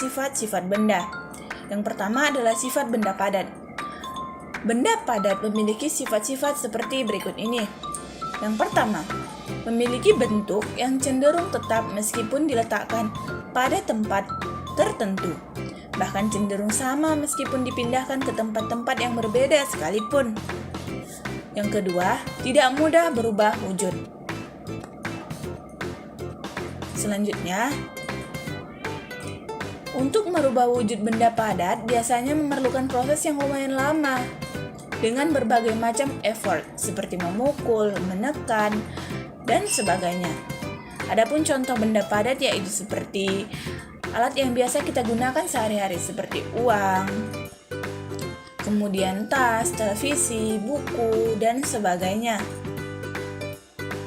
sifat-sifat benda. Yang pertama adalah sifat benda padat. Benda padat memiliki sifat-sifat seperti berikut ini. Yang pertama, memiliki bentuk yang cenderung tetap meskipun diletakkan pada tempat tertentu. Bahkan cenderung sama meskipun dipindahkan ke tempat-tempat yang berbeda sekalipun. Yang kedua, tidak mudah berubah wujud. Selanjutnya, untuk merubah wujud benda padat biasanya memerlukan proses yang lumayan lama dengan berbagai macam effort seperti memukul, menekan, dan sebagainya. Adapun contoh benda padat yaitu seperti alat yang biasa kita gunakan sehari-hari seperti uang, kemudian tas, televisi, buku, dan sebagainya.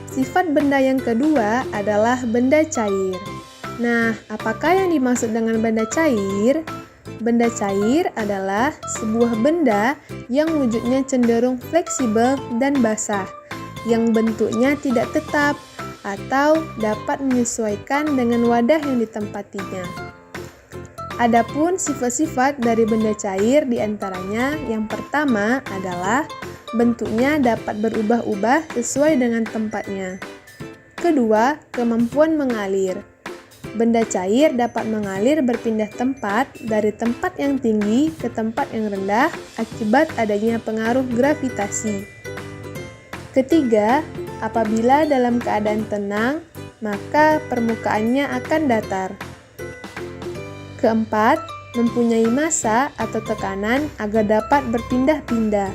Sifat benda yang kedua adalah benda cair. Nah, apakah yang dimaksud dengan benda cair? Benda cair adalah sebuah benda yang wujudnya cenderung fleksibel dan basah, yang bentuknya tidak tetap atau dapat menyesuaikan dengan wadah yang ditempatinya. Adapun sifat-sifat dari benda cair diantaranya yang pertama adalah bentuknya dapat berubah-ubah sesuai dengan tempatnya. Kedua, kemampuan mengalir. Benda cair dapat mengalir berpindah tempat dari tempat yang tinggi ke tempat yang rendah akibat adanya pengaruh gravitasi. Ketiga, apabila dalam keadaan tenang, maka permukaannya akan datar. Keempat, mempunyai massa atau tekanan agar dapat berpindah-pindah.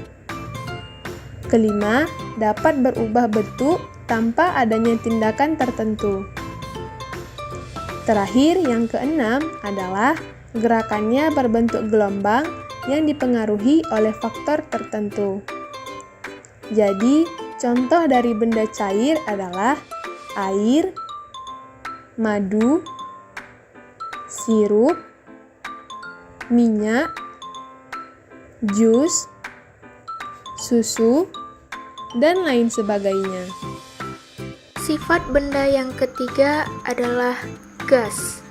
Kelima, dapat berubah bentuk tanpa adanya tindakan tertentu. Terakhir, yang keenam adalah gerakannya berbentuk gelombang yang dipengaruhi oleh faktor tertentu. Jadi, contoh dari benda cair adalah air, madu, sirup, minyak, jus, susu, dan lain sebagainya. Sifat benda yang ketiga adalah gas.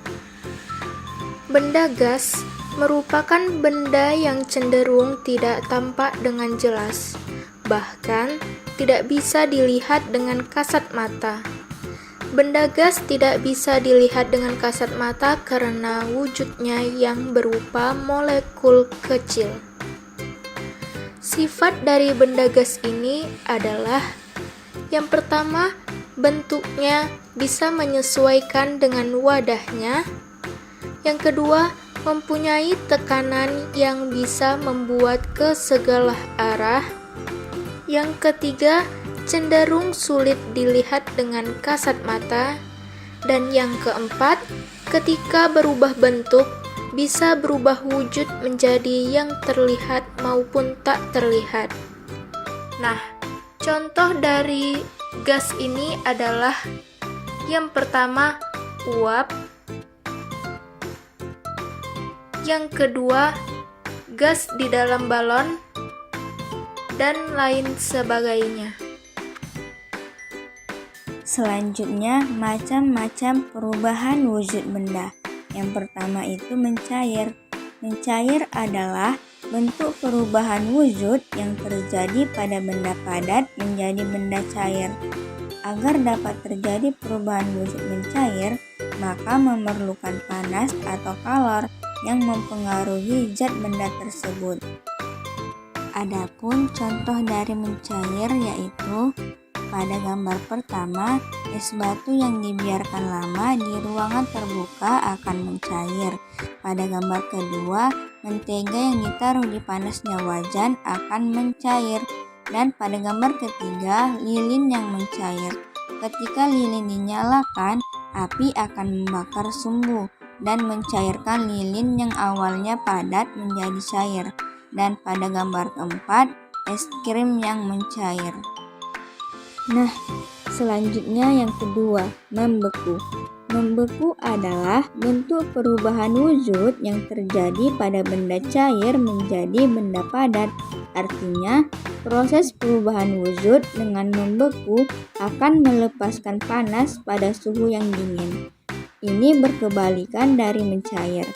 Benda gas merupakan benda yang cenderung tidak tampak dengan jelas, bahkan tidak bisa dilihat dengan kasat mata. Benda gas tidak bisa dilihat dengan kasat mata karena wujudnya yang berupa molekul kecil. Sifat dari benda gas ini adalah yang pertama, bentuknya bisa menyesuaikan dengan wadahnya. Yang kedua, mempunyai tekanan yang bisa membuat ke segala arah. Yang ketiga, cenderung sulit dilihat dengan kasat mata. Dan yang keempat, ketika berubah bentuk, bisa berubah wujud menjadi yang terlihat maupun tak terlihat. Nah, contoh dari gas ini adalah yang pertama, uap. Yang kedua, gas di dalam balon, dan lain sebagainya. Selanjutnya, macam-macam perubahan wujud benda. Yang pertama itu mencair. Mencair adalah bentuk perubahan wujud yang terjadi pada benda padat menjadi benda cair. Agar dapat terjadi perubahan wujud mencair, maka memerlukan panas atau kalor yang mempengaruhi zat benda tersebut. Adapun contoh dari mencair yaitu pada gambar pertama, es batu yang dibiarkan lama di ruangan terbuka akan mencair. Pada gambar kedua, mentega yang ditaruh di panasnya wajan akan mencair. Dan pada gambar ketiga, lilin yang mencair. Ketika lilin dinyalakan, api akan membakar sumbu dan mencairkan lilin yang awalnya padat menjadi cair. Dan pada gambar keempat, es krim yang mencair. Nah, selanjutnya yang kedua, membeku. Membeku adalah bentuk perubahan wujud yang terjadi pada benda cair menjadi benda padat. Artinya, proses perubahan wujud dengan membeku akan melepaskan panas pada suhu yang dingin. Ini berkebalikan dari mencair.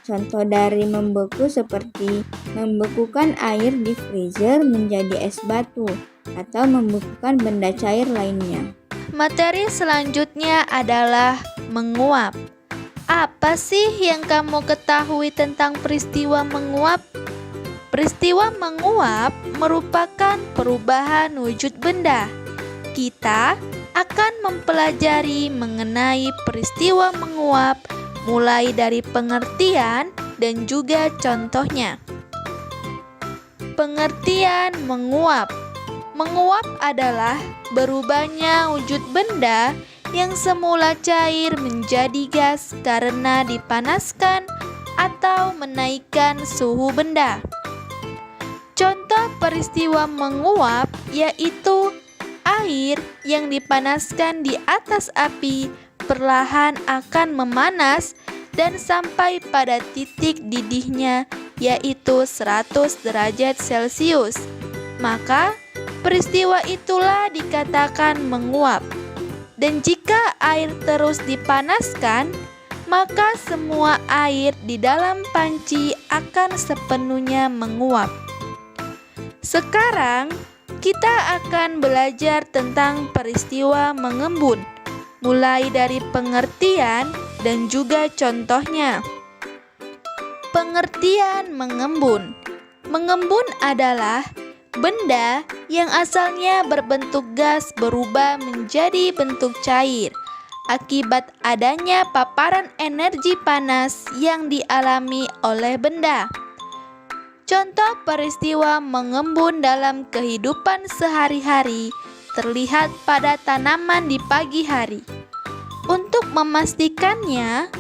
Contoh dari membeku seperti membekukan air di freezer menjadi es batu atau membekukan benda cair lainnya. Materi selanjutnya adalah menguap. Apa sih yang kamu ketahui tentang peristiwa menguap? Peristiwa menguap merupakan perubahan wujud benda. Kita akan mempelajari mengenai peristiwa menguap mulai dari pengertian dan juga contohnya. Pengertian menguap. Menguap adalah berubahnya wujud benda yang semula cair menjadi gas karena dipanaskan atau menaikkan suhu benda. Contoh peristiwa menguap yaitu air yang dipanaskan di atas api perlahan akan memanas dan sampai pada titik didihnya yaitu 100 derajat Celcius. Maka peristiwa itulah dikatakan menguap. Dan jika air terus dipanaskan, maka semua air di dalam panci akan sepenuhnya menguap. Sekarang kita akan belajar tentang peristiwa mengembun, mulai dari pengertian dan juga contohnya. Pengertian mengembun. Mengembun adalah benda yang asalnya berbentuk gas berubah menjadi bentuk cair akibat adanya paparan energi panas yang dialami oleh benda. Contoh peristiwa mengembun dalam kehidupan sehari-hari terlihat pada tanaman di pagi hari. Untuk memastikannya,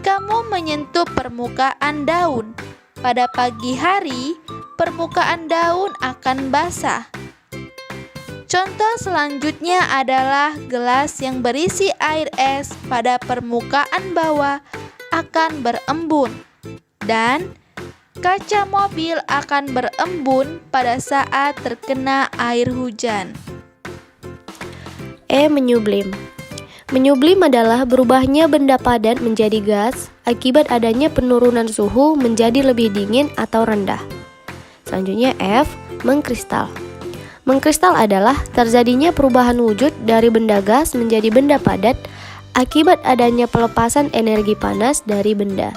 kamu menyentuh permukaan daun. Pada pagi hari, permukaan daun akan basah. Contoh selanjutnya adalah gelas yang berisi air es pada permukaan bawah akan berembun, dan kaca mobil akan berembun pada saat terkena air hujan. Menyublim. Menyublim adalah berubahnya benda padat menjadi gas akibat adanya penurunan suhu menjadi lebih dingin atau rendah. Selanjutnya F. Mengkristal. Mengkristal adalah terjadinya perubahan wujud dari benda gas menjadi benda padat akibat adanya pelepasan energi panas dari benda.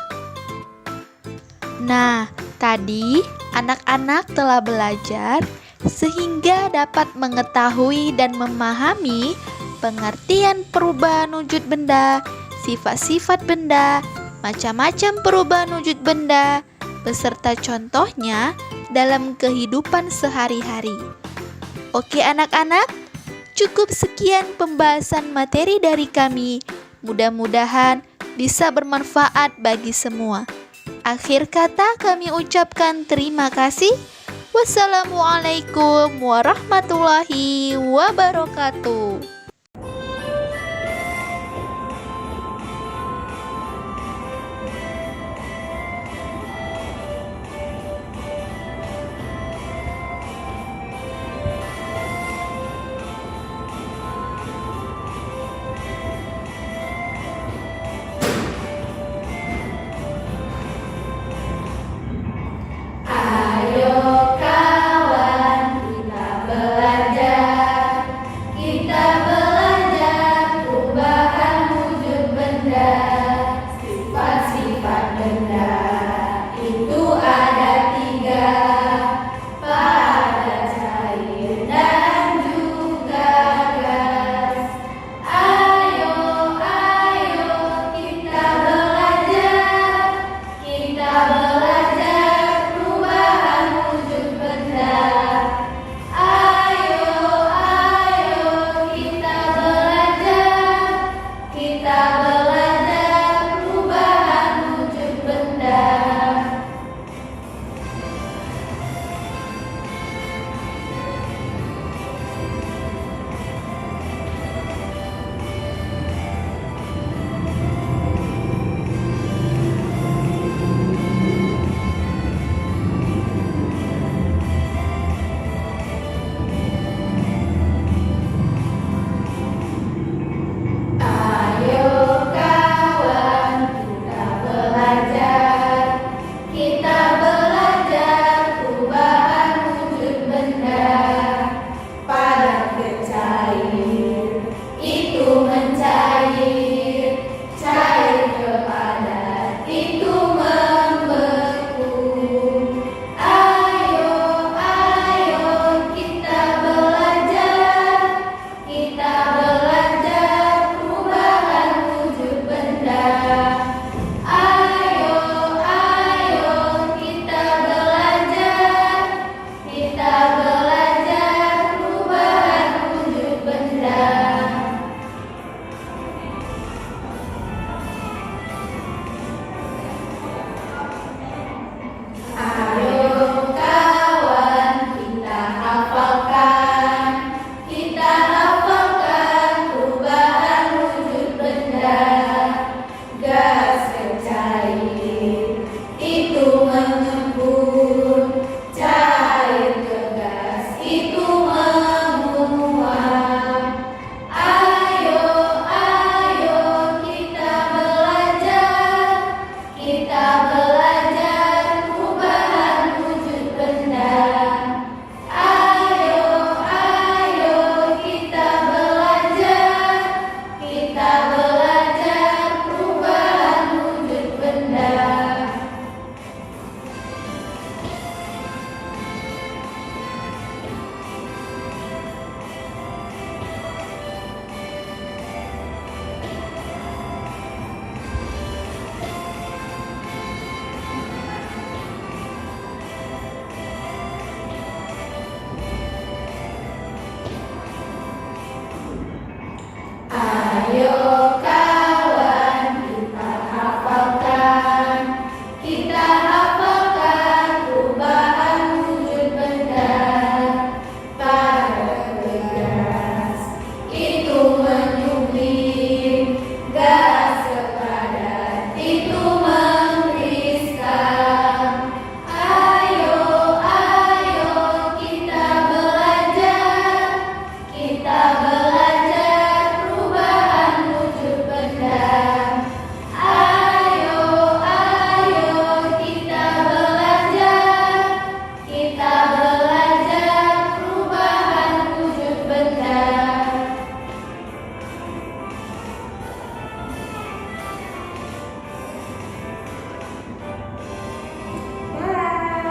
Nah, tadi anak-anak telah belajar sehingga dapat mengetahui dan memahami pengertian perubahan wujud benda, sifat-sifat benda, macam-macam perubahan wujud benda, beserta contohnya dalam kehidupan sehari-hari. Oke anak-anak, cukup sekian pembahasan materi dari kami. Mudah-mudahan bisa bermanfaat bagi semua. Akhir kata kami ucapkan terima kasih. Wassalamualaikum warahmatullahi wabarakatuh.